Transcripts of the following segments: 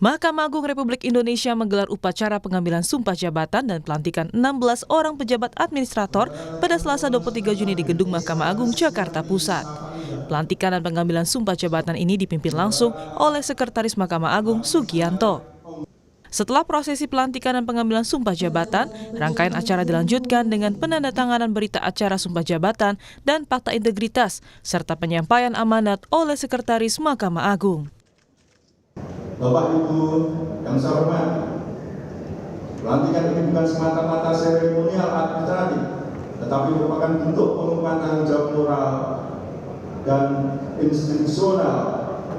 Mahkamah Agung Republik Indonesia menggelar upacara pengambilan sumpah jabatan dan pelantikan 16 orang pejabat administrator pada Selasa 23 Juni di Gedung Mahkamah Agung, Jakarta Pusat. Pelantikan dan pengambilan sumpah jabatan ini dipimpin langsung oleh Sekretaris Mahkamah Agung, Sugianto. Setelah prosesi pelantikan dan pengambilan sumpah jabatan, rangkaian acara dilanjutkan dengan penandatanganan berita acara sumpah jabatan dan fakta integritas, serta penyampaian amanat oleh Sekretaris Mahkamah Agung. Bapak Ibu yang saya hormati, pelantikan ini bukan semata-mata seremonial administratif, tetapi merupakan bentuk pengukuhan tanggung jawab moral dan institusional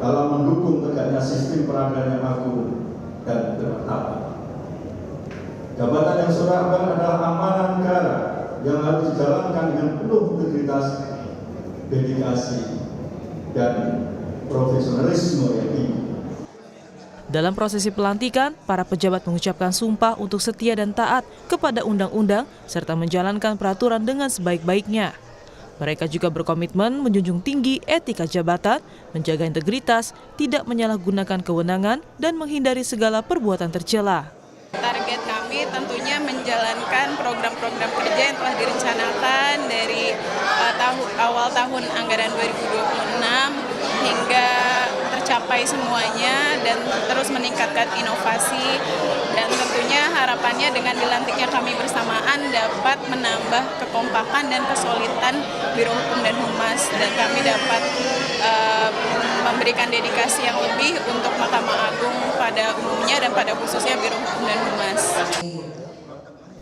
dalam mendukung tegaknya sistem peradilan yang agung dan bermartabat. Jabatan yang saudara emban adalah amanah negara yang harus dijalankan dengan penuh integritas, dedikasi, dan profesionalisme yang tinggi. Dalam prosesi pelantikan, para pejabat mengucapkan sumpah untuk setia dan taat kepada undang-undang serta menjalankan peraturan dengan sebaik-baiknya. Mereka juga berkomitmen menjunjung tinggi etika jabatan, menjaga integritas, tidak menyalahgunakan kewenangan, dan menghindari segala perbuatan tercela. Target kami tentunya menjalankan program-program kerja yang telah direncanakan dari awal tahun anggaran 2026 hingga tercapai semuanya dan terus meningkatkan inovasi, dan tentunya harapannya dengan dilantiknya kami bersamaan dapat menambah kekompakan dan kesulitan Biro Hukum dan Humas, dan kami dapat memberikan dedikasi yang lebih untuk Mahkamah Agung pada umumnya dan pada khususnya Biro Hukum dan Humas.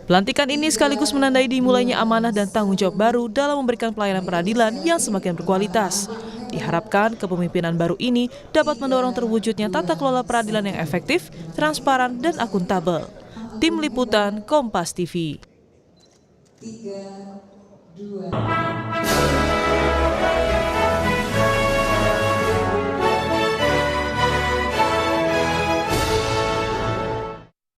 Pelantikan ini sekaligus menandai dimulainya amanah dan tanggung jawab baru dalam memberikan pelayanan peradilan yang semakin berkualitas. Diharapkan kepemimpinan baru ini dapat mendorong terwujudnya tata kelola peradilan yang efektif, transparan, dan akuntabel. Tim Liputan Kompas TV. 3, 2